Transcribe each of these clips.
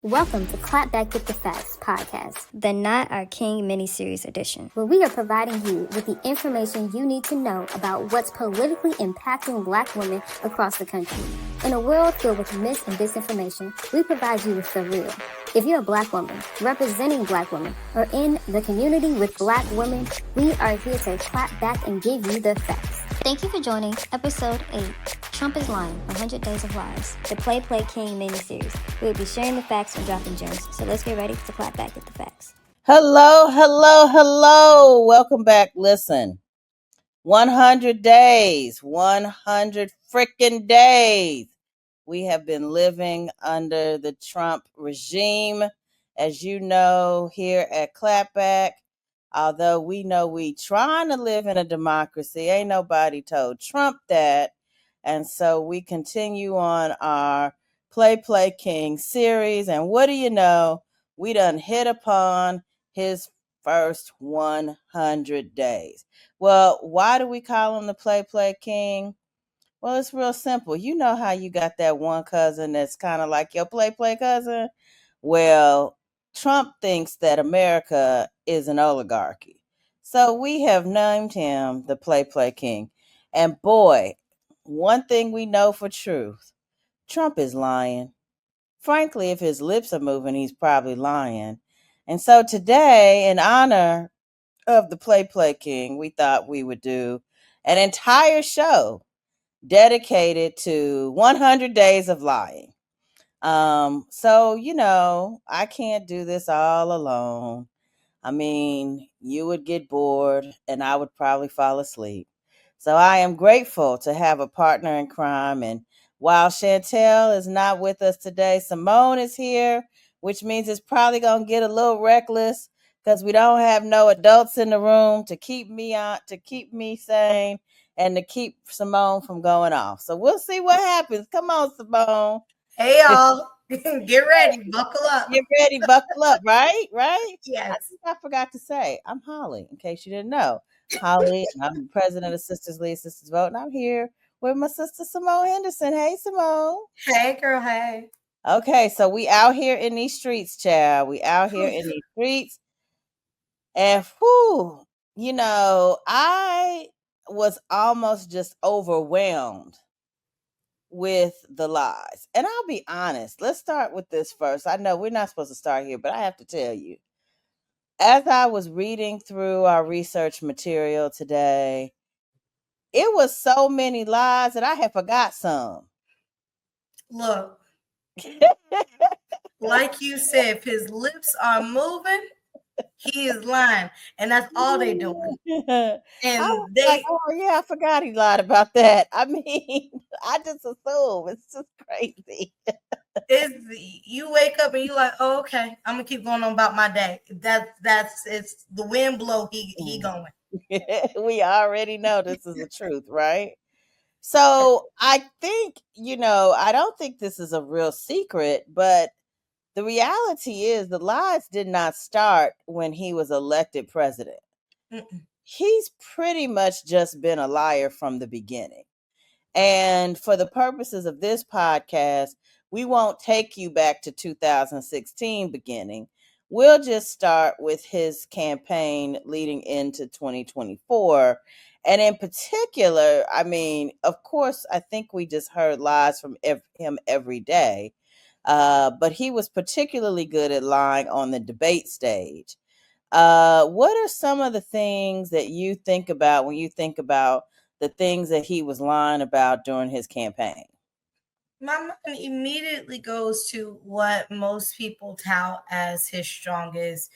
Welcome to Clap Back with the Facts podcast, the Not Our King miniseries edition, where we are providing you with the information you need to know about what's politically impacting Black women across the country. In a world filled with mis and disinformation, we provide you with the real. If you're a Black woman, representing Black women, or in the community with Black women, we are here to clap back and give you the facts. Thank you for joining episode 8, Trump is Lying, 100 Days of Lies, the Play King miniseries. We will be sharing the facts and dropping gems, so let's get ready to clap back with the facts. Hello. Welcome back. Listen, 100 days, 100 freaking days. We have been living under the Trump regime. As you know, here at Clapback, although we know we trying to live in a democracy, ain't nobody told Trump that. And so we continue on our Play King series. And what do you know? We done hit upon his first 100 days. Well, why do we call him the Play King? Well, it's real simple. You know how you got that one cousin that's kind of like your Play cousin? Well, Trump thinks that America is an oligarchy. So we have named him the Play King. And boy, one thing we know for truth, Trump is lying. Frankly, if his lips are moving, he's probably lying. And so today, in honor of the Play King, we thought we would do an entire show dedicated to 100 days of lying. So, I can't do this all alone. I mean, you would get bored and I would probably fall asleep. So I am grateful to have a partner in crime. And while Chantel is not with us today, Simone is here, which means it's probably going to get a little reckless because we don't have no adults in the room to keep me sane and to keep Simone from going off. So we'll see what happens. Come on, Simone. Hey, y'all. Get ready. Buckle up. Get ready. Buckle up. Right? Yes. I forgot to say, I'm Holly, in case you didn't know. Holly, I'm the president of Sisters Lead Sisters Vote, and I'm here with my sister Simone Henderson. Hey, Simone. Hey, girl. Hey. Okay, so we out here in these streets, child. We out here in these streets. And I was almost just overwhelmed with the lies. And I'll be honest, let's start with this first. I know we're not supposed to start here, but I have to tell you, as I was reading through our research material today, it was so many lies that I had forgot some. Look, like you said, if his lips are moving, he is lying. And that's all they doing. And I forgot he lied about that. I mean, I just assume it's just crazy. You wake up and you like, oh, okay, I'm gonna keep going on about my day. It's the wind blow, he going. We already know this is the truth, right? So I think, I don't think this is a real secret, but the reality is the lies did not start when he was elected president. Mm-mm. He's pretty much just been a liar from the beginning. And for the purposes of this podcast, we won't take you back to 2016 beginning. We'll just start with his campaign leading into 2024. And in particular, I mean, of course, I think we just heard lies from him every day. But he was particularly good at lying on the debate stage. What are some of the things that you think about when you think about the things that he was lying about during his campaign? My mind immediately goes to what most people tout as his strongest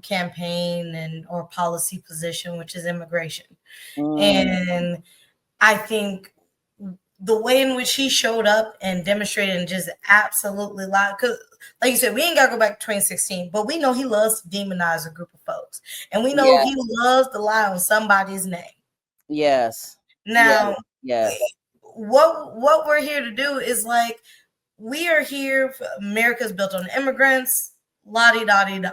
campaign or policy position, which is immigration. And I think the way in which he showed up and demonstrated and just absolutely lied, because like you said, we ain't got to go back to 2016, but we know he loves to demonize a group of folks. And we know he loves to lie on somebody's name. Yes. Now, yes. What we're here to do is like, we are here, America's built on immigrants, la-di-da-di-da.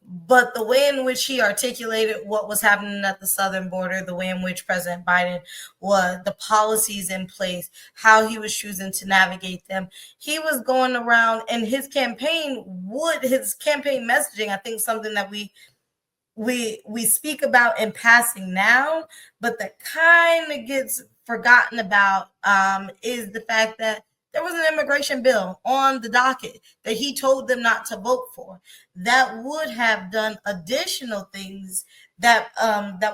But the way in which he articulated what was happening at the southern border, the way in which President Biden was, the policies in place, how he was choosing to navigate them, he was going around, and his campaign messaging, I think something that we speak about in passing now, but that kind of gets forgotten about, is the fact that there was an immigration bill on the docket that he told them not to vote for. That would have done additional things that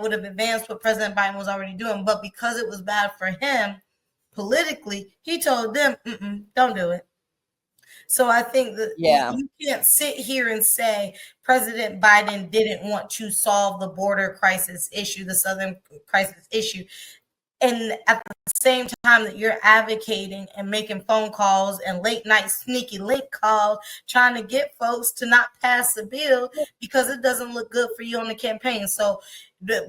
would have advanced what President Biden was already doing. But because it was bad for him politically, he told them, don't do it. So I think that Yeah. you can't sit here and say President Biden didn't want to solve the border crisis issue, the southern crisis issue, and at the same time that you're advocating and making phone calls and late night sneaky link calls trying to get folks to not pass the bill because it doesn't look good for you on the campaign. So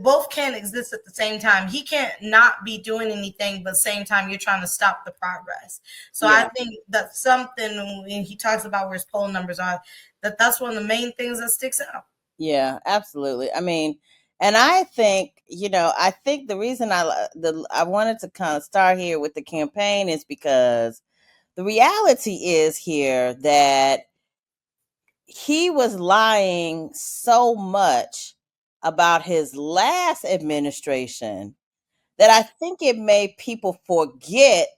both can't exist at the same time. He can't not be doing anything, but same time you're trying to stop the progress. So I Yeah. think that's something when he talks about where his poll numbers are, that's one of the main things that sticks out. Yeah, absolutely. I mean, and I think, I think the reason I wanted to kind of start here with the campaign is because the reality is here that he was lying so much about his last administration that I think it made people forget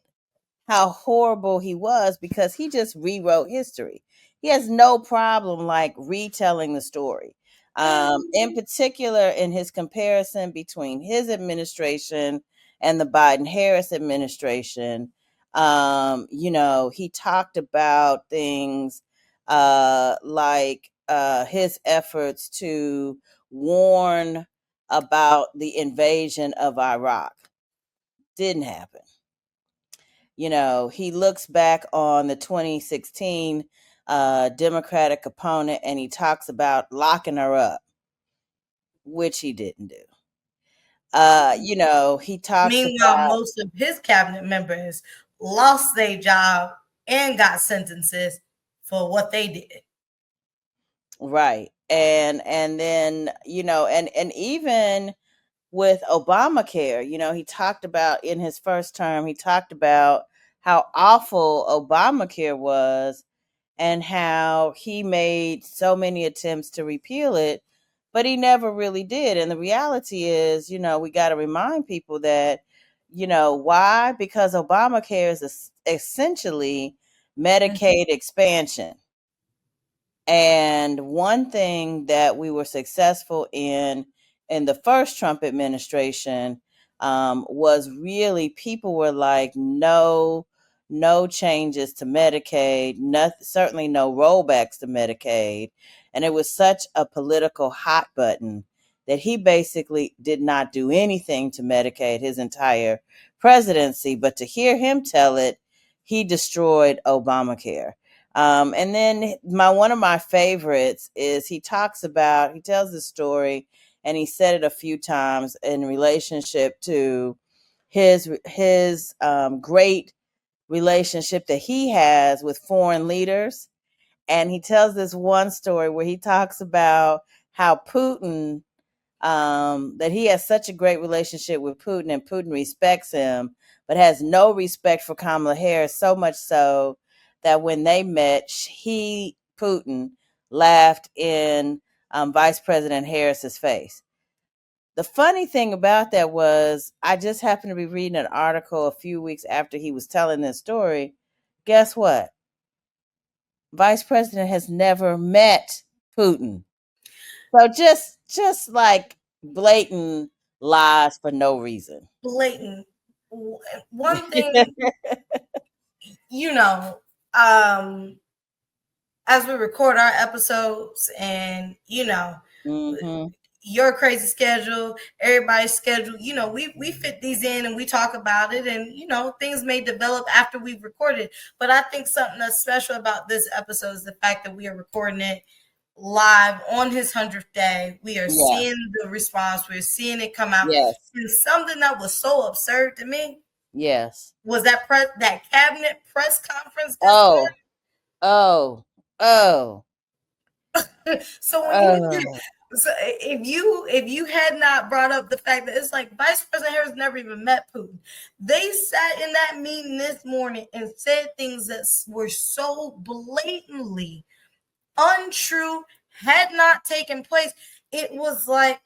how horrible he was because he just rewrote history. He has no problem like retelling the story. In particular, in his comparison between his administration and the Biden Harris administration, he talked about things like his efforts to warn about the invasion of Iraq. Didn't happen. He looks back on the 2016 Democratic opponent and he talks about locking her up, which he didn't do. He talks Meanwhile, about, most of his cabinet members lost their job and got sentences for what they did. right. And then, and even with Obamacare, he talked about in his first term, he talked about how awful Obamacare was and how he made so many attempts to repeal it, but he never really did. And the reality is, we got to remind people that, why? Because Obamacare is essentially Medicaid expansion. And one thing that we were successful in the first Trump administration was really people were like, no, no changes to Medicaid, certainly no rollbacks to Medicaid. And it was such a political hot button that he basically did not do anything to Medicaid his entire presidency. But to hear him tell it, he destroyed Obamacare. And then one of my favorites is he tells the story, and he said it a few times in relationship to his great relationship that he has with foreign leaders. And he tells this one story where he talks about how Putin that he has such a great relationship with Putin and Putin respects him, but has no respect for Kamala Harris, so much so that when they met, Putin, laughed in Vice President Harris's face. The funny thing about that was I just happened to be reading an article a few weeks after he was telling this story. Guess what? Vice President has never met Putin. So just like blatant lies for no reason. Blatant. One thing, you know, um, as we record our episodes and, Mm-hmm. your crazy schedule, everybody's schedule, we fit these in and we talk about it, and things may develop after we've recorded. But I think something that's special about this episode is the fact that we are recording it live on his 100th day. We are Yeah. seeing the response, we're seeing it come out. Yes. And something that was so absurd to me Yes. was that cabinet press conference this Oh. Oh. Oh. So when you Oh, so if you had not brought up the fact that it's like Vice President Harris never even met Putin, they sat in that meeting this morning and said things that were so blatantly untrue, had not taken place. It was like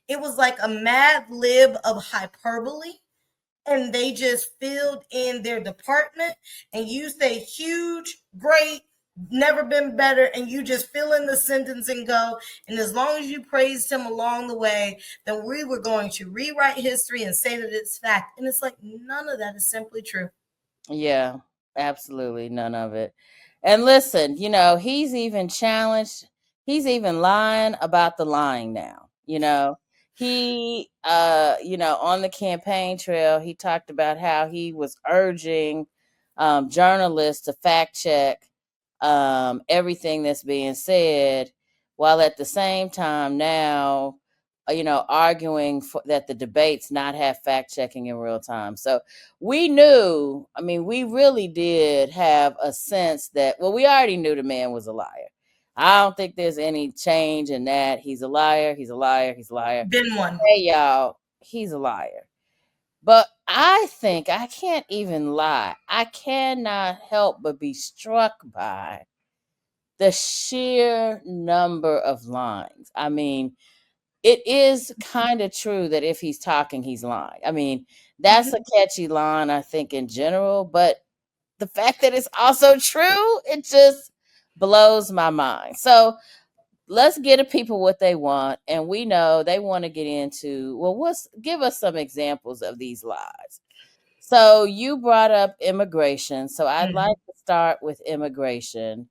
a mad lib of hyperbole, and they just filled in their department, and you say huge, great, never been better, and you just fill in the sentence and go. And as long as you praised him along the way, then we were going to rewrite history and say that it's fact. And it's like none of that is simply true. yeah, absolutely none of it. And listen, he's even lying about the lying now. On the campaign trail, he talked about how he was urging journalists to fact check everything that's being said, while at the same time now, arguing that the debates not have fact checking in real time. So we knew, I mean, we really did have a sense that, well, we already knew the man was a liar. I don't think there's any change in that. He's a liar. He's a liar. He's a liar. Been one. Hey, y'all, he's a liar. But I think I can't even lie. I cannot help but be struck by the sheer number of lines. I mean, it is kind of true that if he's talking, he's lying. I mean, that's a catchy line, I think, in general, but the fact that it's also true, it just blows my mind. So let's get the people what they want. And we know they want to get into, well, give us some examples of these lies. So you brought up immigration. So I'd Mhm. like to start with immigration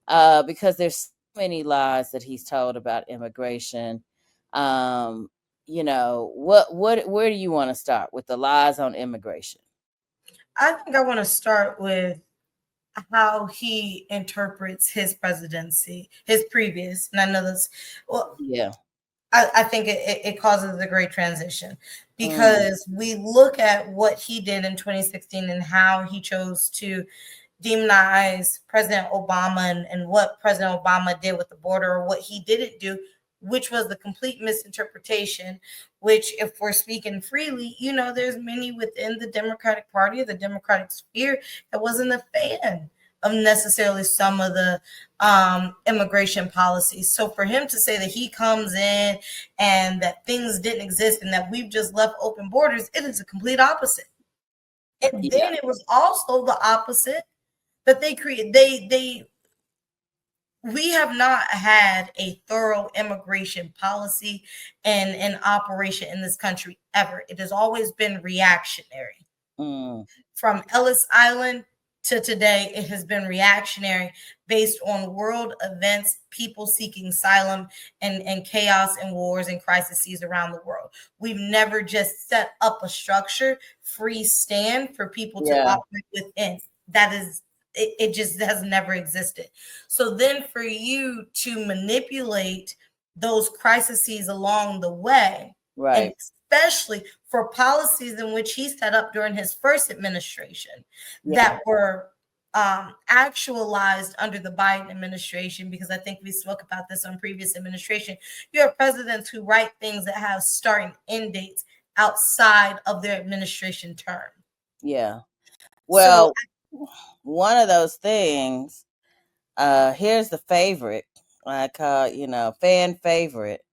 because there's so many lies that he's told about immigration. Um, where do you want to start with the lies on immigration? I think I want to start with how he interprets his presidency, his previous. And I know that's, well, Yeah. I think it causes a great transition Mm, because we look at what he did in 2016 and how he chose to demonize President Obama, and what President Obama did with the border, or what he didn't do, which was the complete misinterpretation. Which, if we're speaking freely, there's many within the Democratic Party or the Democratic sphere that wasn't a fan of necessarily some of the immigration policies. So for him to say that he comes in and that things didn't exist and that we've just left open borders, it is a complete opposite. And yeah. then it was also the opposite that they create. They we have not had a thorough immigration policy and an operation in this country ever. It has always been reactionary. Mm, From Ellis Island to today, it has been reactionary based on world events, people seeking asylum, and chaos and wars and crises around the world. We've never just set up a structure, free stand for people to yeah. operate within. That is, it just has never existed. So then for you to manipulate those crises along the way, and Right. especially for policies in which he set up during his first administration Yeah. that were actualized under the Biden administration, because I think we spoke about this on previous administration. You have presidents who write things that have start and end dates outside of their administration term. Yeah. So Well, one of those things, here's the favorite. I call, fan favorite.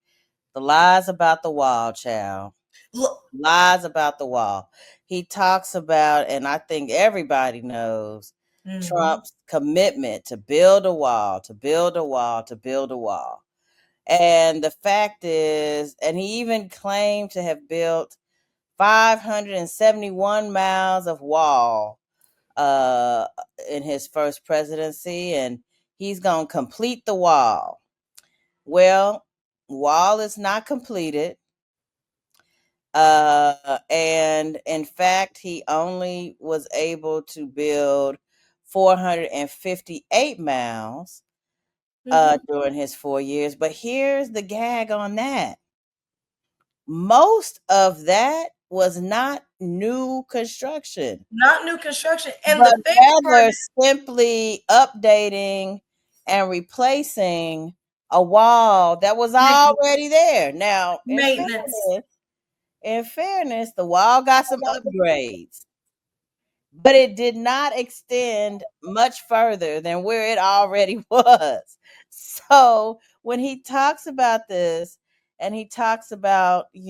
The lies about the wall, child. look, Lies about the wall. He talks about, and I think everybody knows, mhm. Trump's commitment to build a wall, to build a wall, to build a wall. And the fact is, and he even claimed to have built 571 miles of wall uh, in his first presidency, and he's going to complete the wall. Well, wall is not completed. And in fact, he only was able to build 458 miles Mhm. during his 4 years. But here's the gag on that: most of that was not new construction, Not new construction. And but the favorite part rather simply updating and replacing a wall that was already there. Now, Maintenance. in fairness, the wall got some upgrades, but it did not extend much further than where it already was. So when he talks about this, and he talks about, we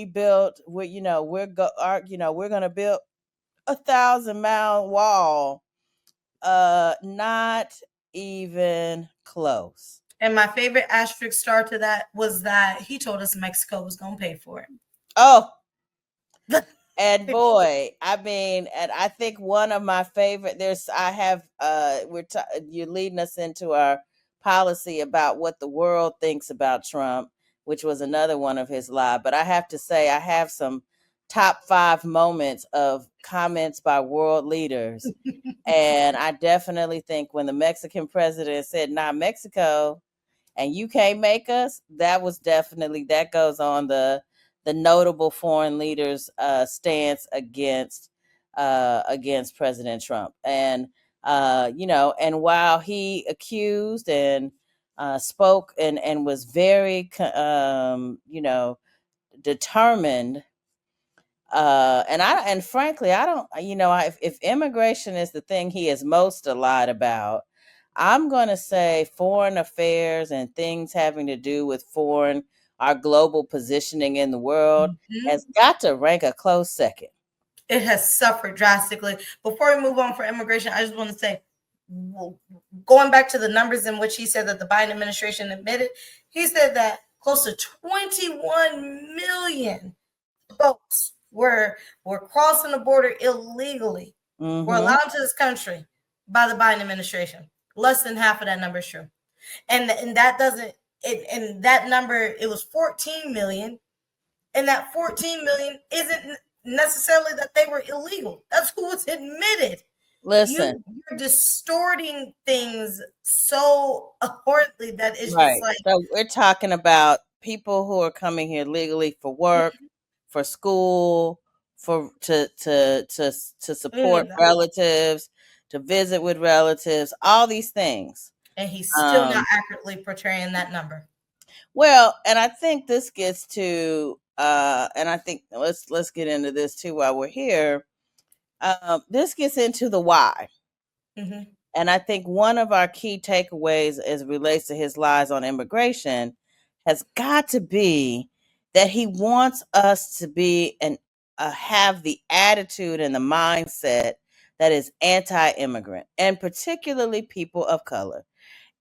built, we're gonna build 1,000-mile wall, not even close. And my favorite asterisk star to that was that he told us Mexico was going to pay for it. Oh, and boy, I mean, and I think one of my favorite, you're leading us into our policy about what the world thinks about Trump, which was another one of his lies. But I have to say, I have some top 5 moments of comments by world leaders. And I definitely think when the Mexican president said, "Not Mexico, and you can't make us," that goes on the notable foreign leaders stance against President Trump. And and while he accused and spoke and was very determined, and frankly, I don't, if immigration is the thing he is most lied about, I'm going to say foreign affairs and things having to do with our global positioning in the world has got to rank a close second. It has suffered drastically. Before we move on for immigration, I just want to say, going back to the numbers in which he said that the Biden administration admitted, he said that close to 21 million folks were crossing the border illegally, were allowed into this country by the Biden administration. Less than half of that number is true. And that doesn't, and that number, it was 14 million. And that 14 million isn't necessarily that they were illegal. That's who was admitted. Listen, you're distorting things so horribly that it's right. just like, So we're talking about people who are coming here legally for work, for school, to support relatives, to visit with relatives, all these things. And he's still not accurately portraying that number. Well, and I think this gets to and I think let's get into this too while we're here. This gets into the why. And I think one of our key takeaways as it relates to his lies on immigration has got to be that he wants us to be and have the attitude and the mindset that is anti-immigrant, and particularly people of color.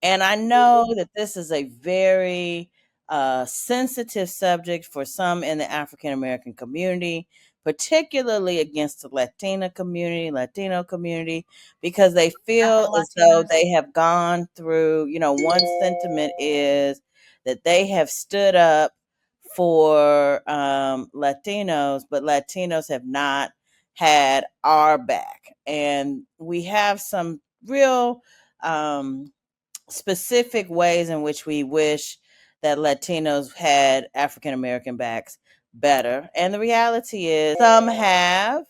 And I know that this is a very sensitive subject for some in the African American community, particularly against the Latino community, because they feel as though they have gone through, one sentiment is that they have stood up for Latinos, but Latinos have not had our back. And we have some real specific ways in which we wish that Latinos had African American backs better. And the reality is, some have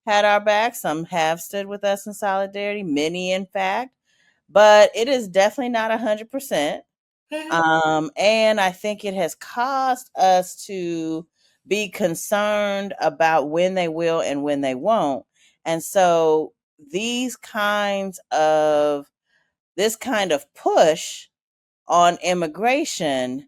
had our back, some have stood with us in solidarity, many, in fact, but it is definitely not 100%. And I think it has caused us to be concerned about when they will and when they won't. And so this kind of push on immigration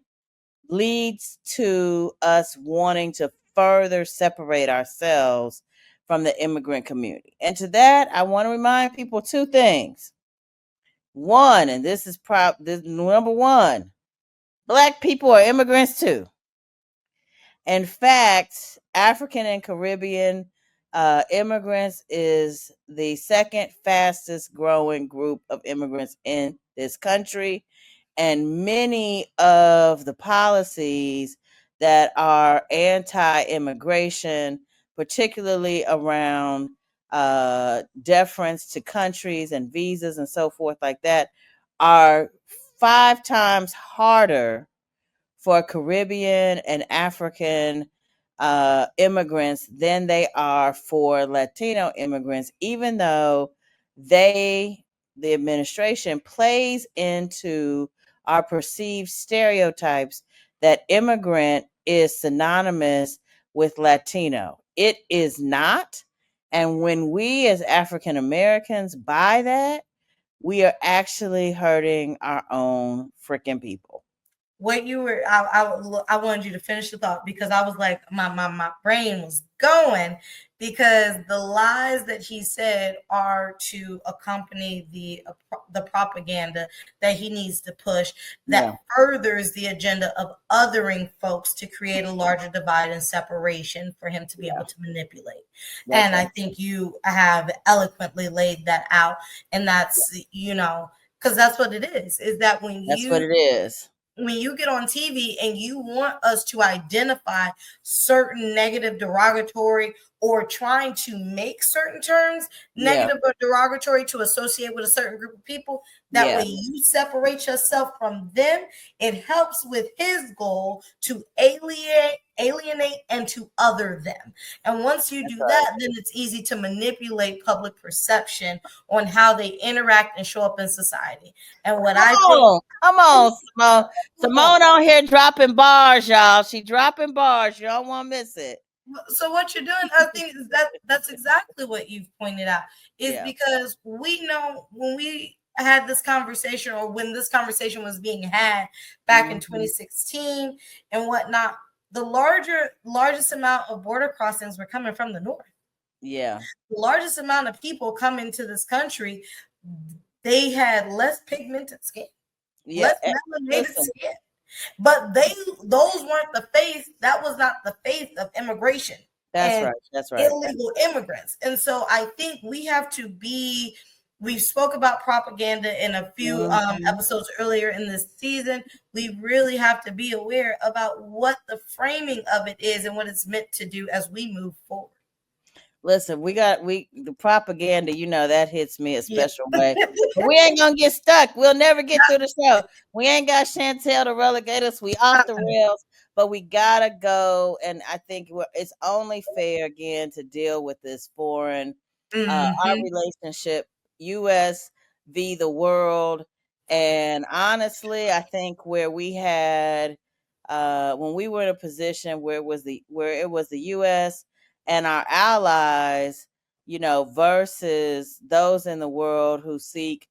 leads to us wanting to further separate ourselves from the immigrant community. And to that, I want to remind people 2 things. One, and this is number 1, Black people are immigrants too. In fact, African and Caribbean immigrants is the second fastest growing group of immigrants in this country. And many of the policies that are anti immigration, particularly around deference to countries and visas and so forth, like that, are 5 times harder for Caribbean and African immigrants than they are for Latino immigrants, even though they the administration plays into our perceived stereotypes that immigrant is synonymous with Latino. It is not. And when we as African Americans buy that, we are actually hurting our own freaking people. What you were, I wanted you to finish the thought because I was like, my brain was going because the lies that he said are to accompany the propaganda that he needs to push Yeah, that furthers the agenda of othering folks to create a larger divide and separation for him to be yeah, able to manipulate. that's And right. I think you have eloquently laid that out, and that's, because that's what it is that That's what it is. when you get on TV and you want us to identify certain negative, derogatory, or trying to make certain terms Yeah, negative or derogatory to associate with a certain group of people, that yeah, way you separate yourself from them. It helps with his goal to alienate and to other them. And once you that's do right. that, then it's easy to manipulate public perception on how they interact and show up in society. And what I think, Come on, Simone. Simone on here dropping bars, y'all. She dropping bars. You don't want to miss it. so what you're doing, I think, is that's exactly what you've pointed out. Is Yeah. because we know when we had this conversation, or when this conversation was being had back in Mhm. 2016 and whatnot, the largest amount of border crossings were coming from the north. Yeah. The largest amount of people coming to this country, they had less pigmented skin, Yeah. less melanated Listen, skin. But those weren't the faith. That was not the faith of immigration that's and right. That's right. illegal immigrants. And so I think we have to be. We spoke about propaganda in a few Mhm. episodes earlier in this season. We really have to be aware about what the framing of it is and what it's meant to do as we move forward. Listen, we the propaganda, that hits me a Yeah. special way. But we ain't gonna get stuck. We'll never get through the show. We ain't got Chantel to relegate us. We off the rails, but we gotta go. And I think it's only fair again to deal with this foreign, our Mm-hmm. relationship, U.S. v. the world. And honestly, I think where we had, when we were in a position where it was the U.S. and our allies, versus those in the world who seek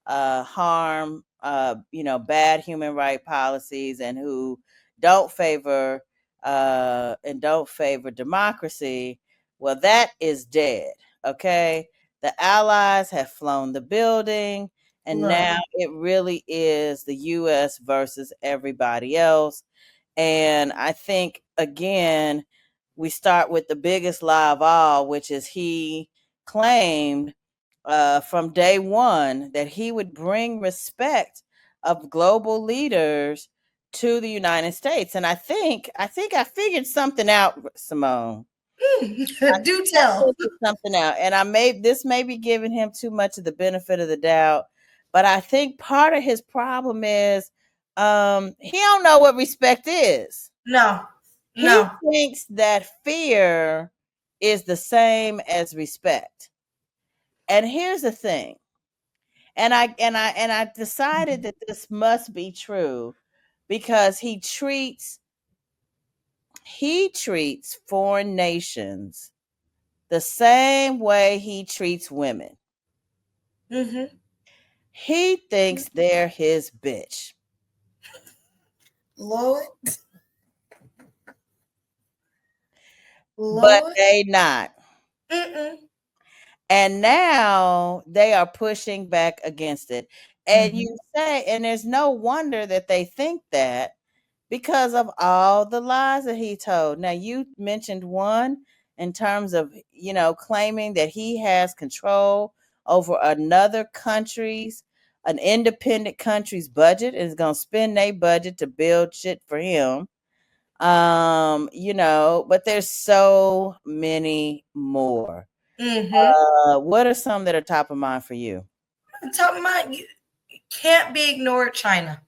harm, bad human right policies, and who don't favor democracy. Well, that is dead. Okay, the allies have flown the building, and Look. now it really is the U.S. versus everybody else. And I think, again, we start with the biggest lie of all, which is he claimed from day one that he would bring respect of global leaders to the United States. And I think I figured something out, Simone. I Do think I tell. figured something out. And this may be giving him too much of the benefit of the doubt, but I think part of his problem is he don't know what respect is. No, He no. thinks that fear is the same as respect. And here's the thing. And I decided that this must be true because he treats foreign nations the same way he treats women. Mm-hmm. He thinks they're his bitch, Lord, but Lord. they not. Mm-mm. And now they are pushing back against it. And Mm-hmm. you say, and there's no wonder that they think that because of all the lies that he told. Now, you mentioned one in terms of, claiming that he has control over an independent country's budget, and is going to spend their budget to build shit for him. But there's so many more. Mm-hmm. What are some that are top of mind for you? I'm talking about you can't be ignored, China.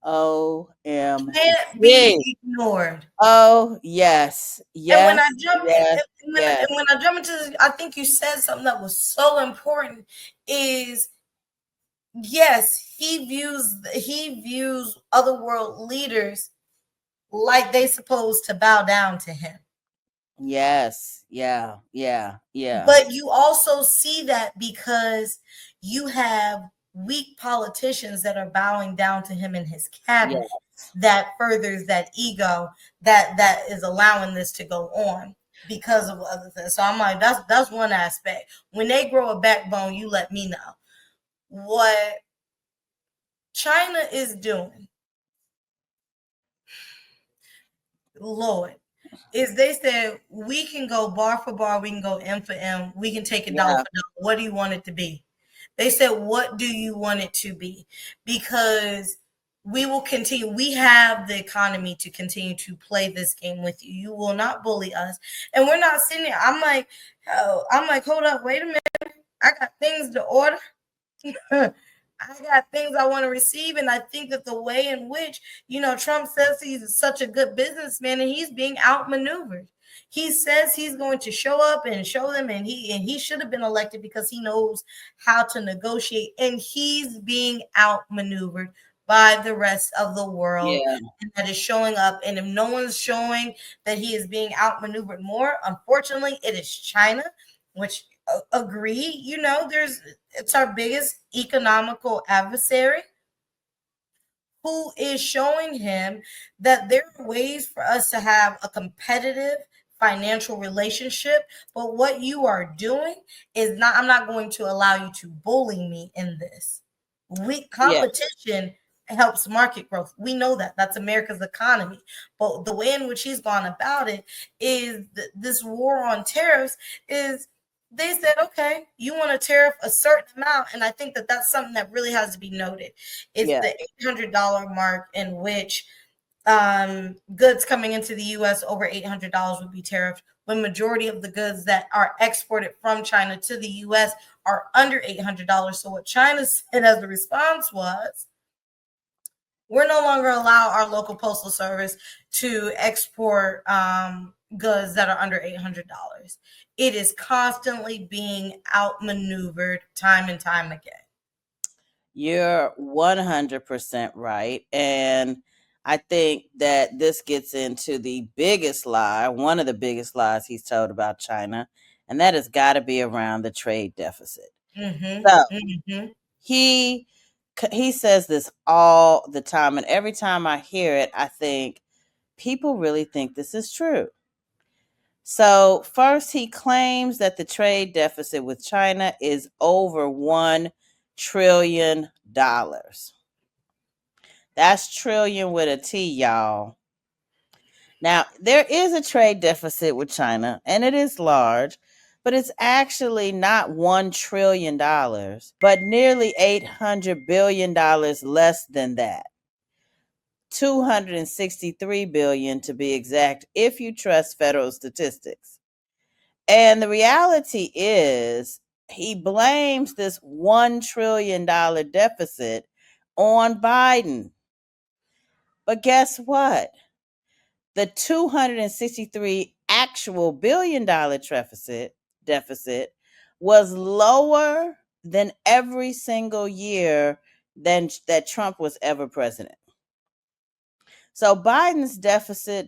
Can't be OMG. ignored. Oh, yes. And when Yes, I jump yes, and yes. when I jump into this, I think you said something that was so important is yes, he views other world leaders like they supposed to bow down to him. Yes. Yeah. Yeah. Yeah. But you also see that because you have weak politicians that are bowing down to him in his Yeah. cabinet, that furthers that ego that is allowing this to go on because of other things. So I'm like, that's one aspect. When they grow a backbone, you let me know. What China is doing, Lord, is they said we can go bar for bar, we can go M for M, we can take it dollar Yeah. for dollar. What do you want it to be? They said, what do you want it to be? Because we will continue. We have the economy to continue to play this game with you. You will not bully us. And we're not sitting there. I'm like, hold up, wait a minute. I got things to order. I got things I want to receive. And I think that the way in which, Trump says he's such a good businessman and he's being outmaneuvered. He says he's going to show up and show them, and he should have been elected because he knows how to negotiate, and he's being outmaneuvered by the rest of the world. Yeah. And that is showing up. And if no one's showing that he is being outmaneuvered more, unfortunately, it is China, which agree, it's our biggest economical adversary, who is showing him that there are ways for us to have a competitive financial relationship. But what you are doing is not, I'm not going to allow you to bully me in this. Weak Yeah. competition helps market growth. We know that. That's America's economy. But the way in which he's gone about it is this war on tariffs is, they said, okay, you want to tariff a certain amount. And I think that that's something that really has to be noted. It's Yeah. the $800 mark in which goods coming into the U.S. over $800 would be tariffed, when majority of the goods that are exported from China to the U.S. are under $800. So what China said as a response was, we're no longer allow our local postal service to export goods that are under $800. It is constantly being outmaneuvered time and time again. You're 100% right. And I think that this gets into the biggest lie, one of the biggest lies he's told about China, and that has got to be around the trade deficit. Mm-hmm. So Mm-hmm. he says this all the time, and every time I hear it, I think people really think this is true. So, first, he claims that the trade deficit with China is over $1 trillion. That's trillion with a T, y'all. Now, there is a trade deficit with China, and it is large, but it's actually not $1 trillion, but nearly $800 billion less than that. 263 billion to be exact, if you trust federal statistics. And the reality is, he blames this $1 trillion deficit on Biden. But guess what? The 263 actual billion-dollar deficit was lower than every single year than that Trump was ever president. So Biden's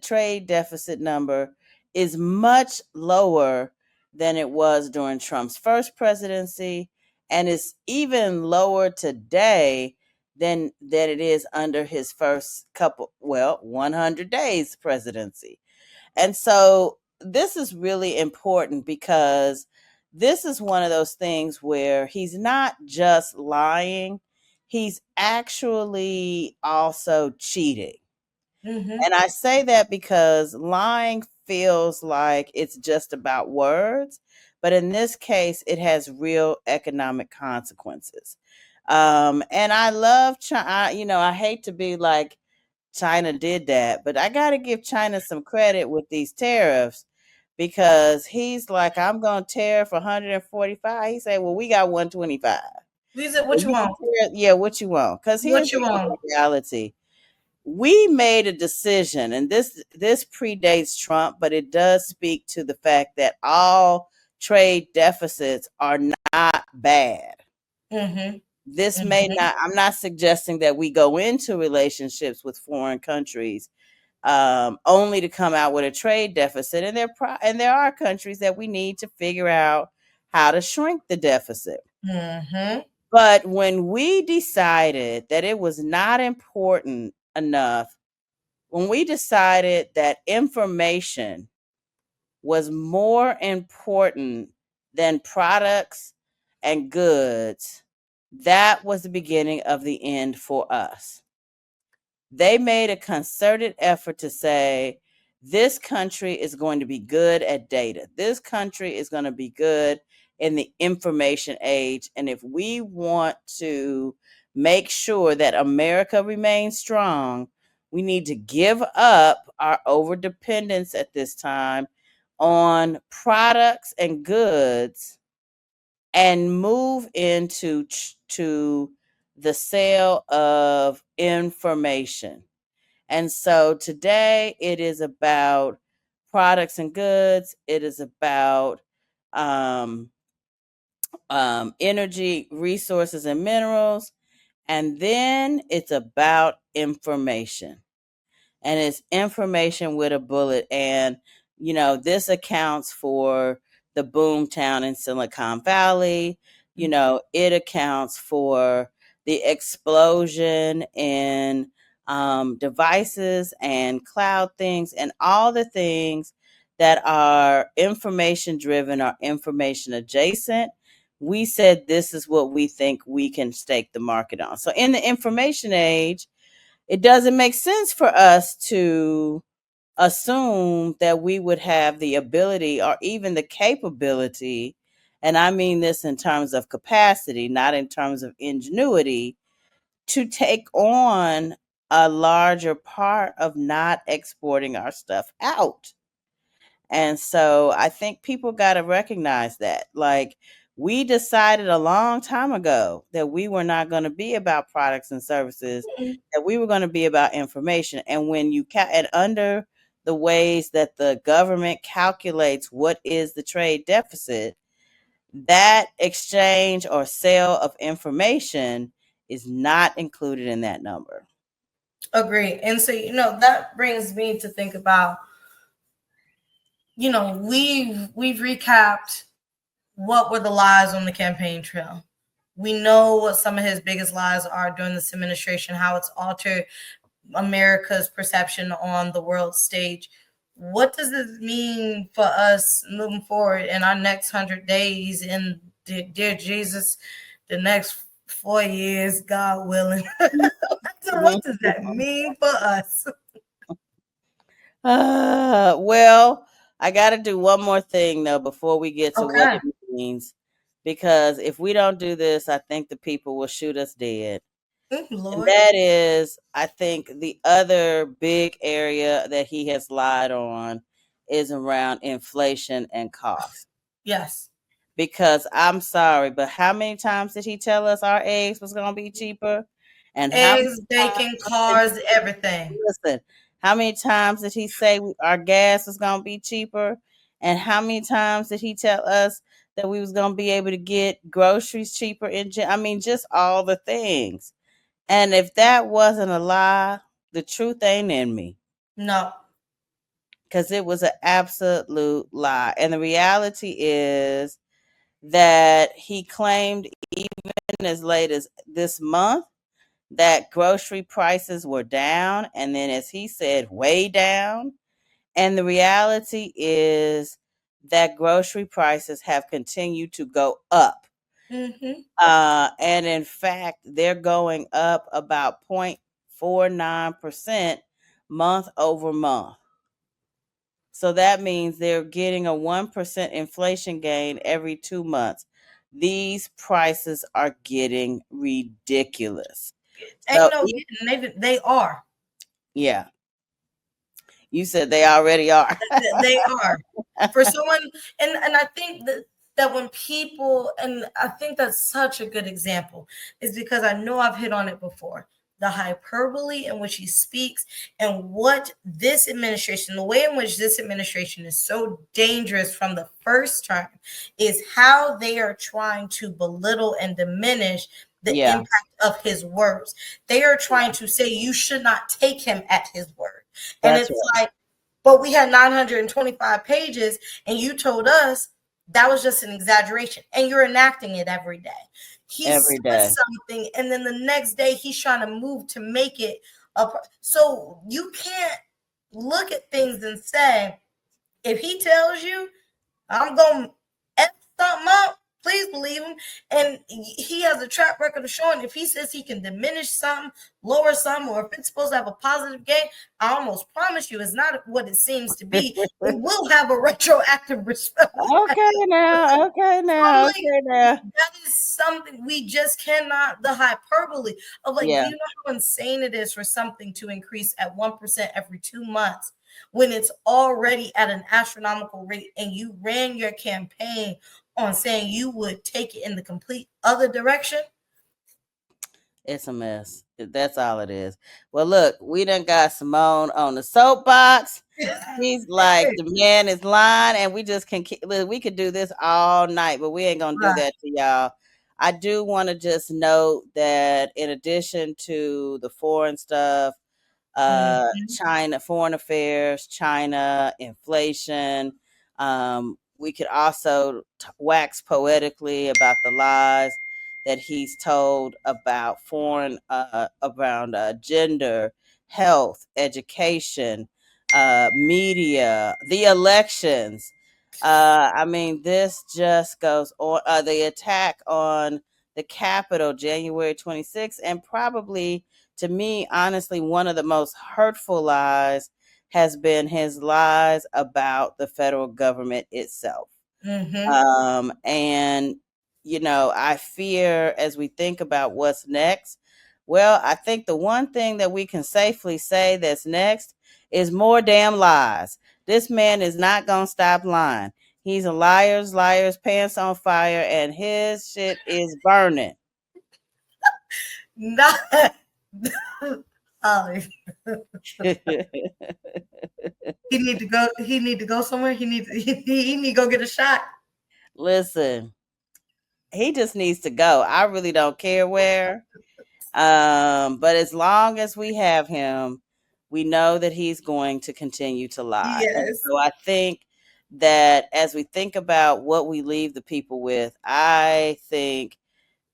trade deficit number is much lower than it was during Trump's first presidency, and is even lower today than that it is under his first 100 days presidency. And so this is really important, because this is one of those things where he's not just lying, he's actually also cheating. Mm-hmm. And I say that because lying feels like it's just about words, but in this case, it has real economic consequences. And I love China. I hate to be like, China did that, but I got to give China some credit with these tariffs, because he's like, I'm going to tariff 145. He said, well, we got 125. We said, what you want? Yeah, what you want? Because here's What you the other want? reality. We made a decision, and this predates Trump, but it does speak to the fact that all trade deficits are not bad. Mm-hmm. This may Mhm. not, I'm not suggesting that we go into relationships with foreign countries only to come out with a trade deficit. And and there are countries that we need to figure out how to shrink the deficit. Mhm. But when we decided that it was not important enough, when we decided that information was more important than products and goods, that was the beginning of the end for us. They made a concerted effort to say, this country is going to be good at data. This country is going to be good in the information age. And if we want to make sure that America remains strong, we need to give up our overdependence at this time on products and goods and move into to the sale of information. And so today it is about products and goods. It is about um, energy, resources, and minerals. And then it's about information, and it's information with a bullet. And this accounts for the boom town in Silicon Valley. It accounts for the explosion in devices and cloud things and all the things that are information driven or information adjacent. We said this is what we think we can stake the market on. So in the information age, it doesn't make sense for us to assume that we would have the ability or even the capability, and I mean this in terms of capacity, not in terms of ingenuity, to take on a larger part of not exporting our stuff out. And so I think people got to recognize that. Like, we decided a long time ago that we were not going to be about products and services, that we were going to be about information. And when and under the ways that the government calculates what is the trade deficit, that exchange or sale of information is not included in that number. Agree. And so, that brings me to think about, we've recapped what were the lies on the campaign trail. We know what some of his biggest lies are during this administration, how it's altered America's perception on the world stage. What does this mean for us moving forward in our next 100 days, in dear Jesus, the next 4 years, God willing? What does that mean for us? Well, I got to do one more thing though before we get to what Okay. it means, because if we don't do this, I think the people will shoot us dead. And Lord. that is, I think, the other big area that he has lied on is around inflation and cost. Yes. Because I'm sorry, but how many times did he tell us our eggs was going to be cheaper? And how many Eggs, bacon, times did cars, everything. listen, how many times did he say our gas was going to be cheaper? And how many times did he tell us that we was going to be able to get groceries cheaper I mean, just all the things. And if that wasn't a lie, the truth ain't in me, No. because it was an absolute lie. And the reality is that he claimed even as late as this month that grocery prices were down. And then, as he said, way down. And the reality is that grocery prices have continued to go up. Mm-hmm. And in fact, they're going up about 0.49% month over month. So that means they're getting a 1% inflation gain every 2 months. These prices are getting ridiculous. Ain't So, no getting. They are. yeah, you said they already are. They are. For someone, and I think that when people, and I think that's such a good example, is because I know I've hit on it before. The hyperbole in which he speaks, and what this administration, the way in which this administration is so dangerous from the first term, is how they are trying to belittle and diminish the Yeah, impact of his words. They are trying to say you should not take him at his word. And that's it's right. like, but we had 925 pages, and you told us that was just an exaggeration, and you're enacting it every day. He Every says day. something, and then the next day he's trying to move to make it up. So you can't look at things and say, if he tells you I'm gonna F something up, please believe him. And he has a track record of showing if he says he can diminish something, lower something, or if it's supposed to have a positive gain, I almost promise you it's not what it seems to be. It will have a retroactive result. Okay now, okay So I'm now, like, okay now. that is something we just cannot, the hyperbole of like, do Yeah, you know how insane it is for something to increase at 1% every 2 months when it's already at an astronomical rate, and you ran your campaign on saying you would take it in the complete other direction? it's a mess. That's all it is. Well, look, we done got Simone on the soapbox. He's like, the man is lying, and we just can look, we could do this all night, but we ain't gonna do Right. that to y'all. I do want to just note that in addition to the foreign stuff, Mhm. China, foreign affairs, China, inflation. We could also wax poetically about the lies that he's told about foreign, around gender, health, education, media, the elections. I mean, this just goes on. The attack on the Capitol, January 26th, and probably to me, honestly, one of the most hurtful lies has been his lies about the federal government itself. Mhm. And, I fear as we think about what's next, well, I think the one thing that we can safely say that's next is more damn lies. This man is not going to stop lying. He's a liar's pants on fire, and his shit is burning. Not. Oh, he need to go. He need to go somewhere. He need to go get a shot. Listen, he just needs to go. I really don't care where. But as long as we have him, we know that he's going to continue to lie. And Yes. so I think that as we think about what we leave the people with, I think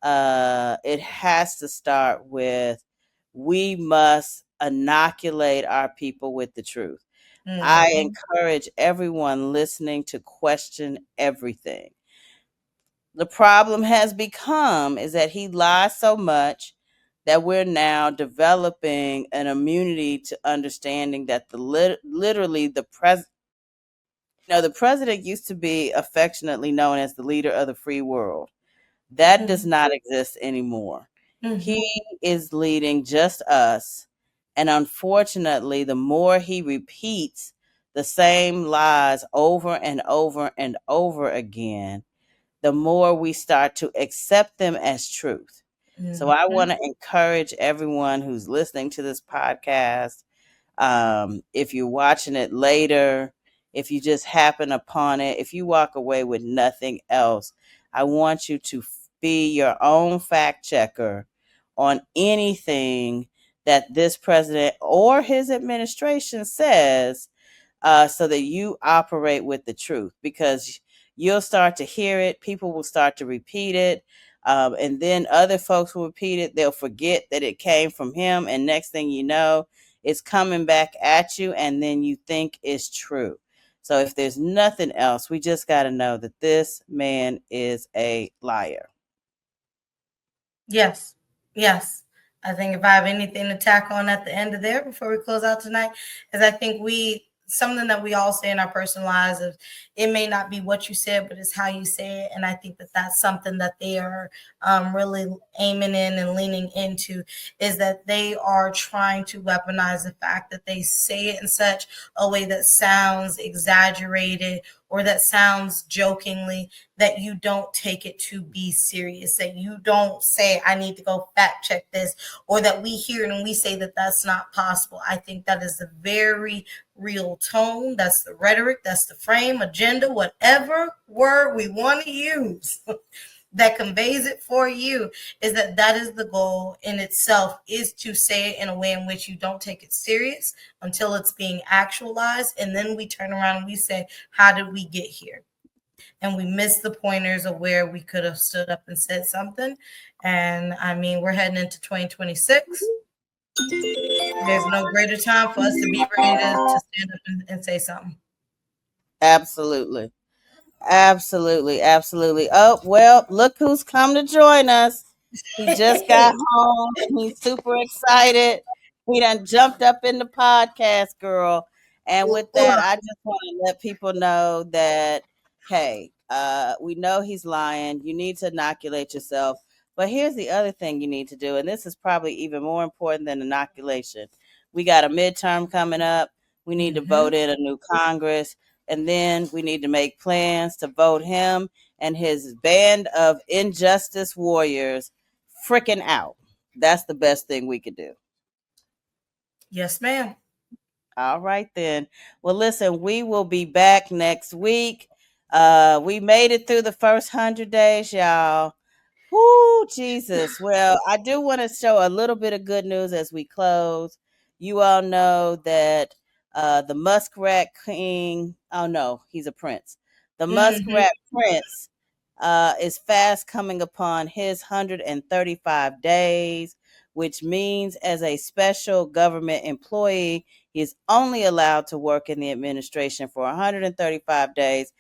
it has to start with, we must inoculate our people with the truth. I Mhm. encourage everyone listening to question everything. The problem has become is that he lies so much that we're now developing an immunity to understanding that literally the president, the president used to be affectionately known as the leader of the free world. That does not exist anymore. Mhm. He is leading just us, and unfortunately, the more he repeats the same lies over and over and over again, the more we start to accept them as truth. So I Mhm. want to encourage everyone who's listening to this podcast, if you're watching it later, if you just happen upon it, if you walk away with nothing else, I want you to be your own fact checker on anything that this president or his administration says, so that you operate with the truth, because you'll start to hear it, people will start to repeat it, and then other folks will repeat it. They'll forget that it came from him, and next thing you know, it's coming back at you, and then you think it's true. So if there's nothing else, we just got to know that this man is a liar. Yes. Yes. I think if I have anything to tack on at the end of there before we close out tonight, is I think something that we all say in our personal lives is, it may not be what you said, but it's how you say it. And I think that that's something that they are really aiming in and leaning into, is that they are trying to weaponize the fact that they say it in such a way that sounds exaggerated or that sounds jokingly, that you don't take it to be serious, that you don't say, I need to go fact check this, or that we hear it and we say that that's not possible. I think that is the very real tone. That's the rhetoric, that's the frame, agenda, whatever word we want to use. that conveys it for you is that is the goal in itself, is to say it in a way in which you don't take it serious until it's being actualized. And then we turn around and we say, how did we get here? And we miss the pointers of where we could have stood up and said something. And I mean, we're heading into 2026. There's no greater time for us to be ready to stand up and say something. Absolutely. Absolutely. Absolutely. Oh, well, look who's come to join us. He just got home. He's super excited. He done jumped up in the podcast, girl. And with that, I just want to let people know that, hey, we know he's lying. You need to inoculate yourself. But here's the other thing you need to do, and this is probably even more important than inoculation. We got a midterm coming up. We need to vote in a new Congress. And then we need to make plans to vote him and his band of injustice warriors freaking out. That's the best thing we could do. Yes, ma'am. All right, then. Well, listen, we will be back next week. We made it through the first 100 days, y'all. Whoo, Jesus. Well, I do want to show a little bit of good news as we close. You all know that the Muskrat King, oh no, he's a prince. The Muskrat Prince is fast coming upon his 135 days, which means as a special government employee, he is only allowed to work in the administration for 135 days.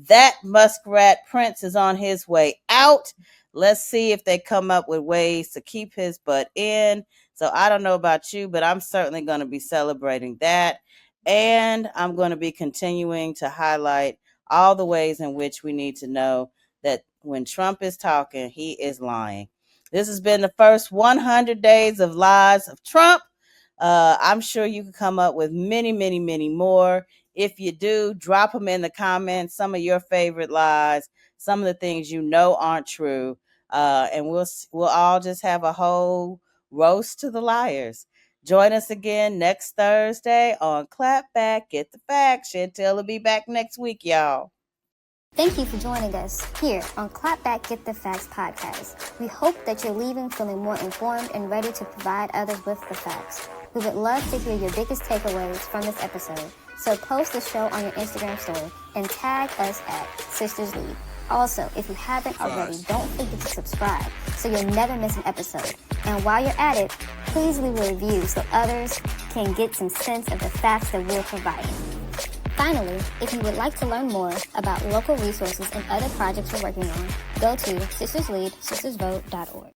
That Muskrat Prince is on his way out. Let's see if they come up with ways to keep his butt in. So I don't know about you, but I'm certainly going to be celebrating that. And I'm going to be continuing to highlight all the ways in which we need to know that when Trump is talking, he is lying. This has been the first 100 days of lies of Trump. I'm sure you can come up with many, many, many more. If you do, drop them in the comments, some of your favorite lies, some of the things you know aren't true. And we'll all just have a whole roast to the liars. Join us again next Thursday on Clap Back, Get the Facts. Chantel will be back next week, y'all. Thank you for joining us here on Clap Back Get the Facts podcast. We hope that you're leaving feeling more informed and ready to provide others with the facts. We would love to hear your biggest takeaways from this episode, so post the show on your Instagram story and tag us at Sisters Lead. Also, if you haven't already, don't forget to subscribe so you'll never miss an episode. And while you're at it, please leave a review so others can get some sense of the facts that we're providing. Finally, if you would like to learn more about local resources and other projects we're working on, go to sistersleadsistersvote.org.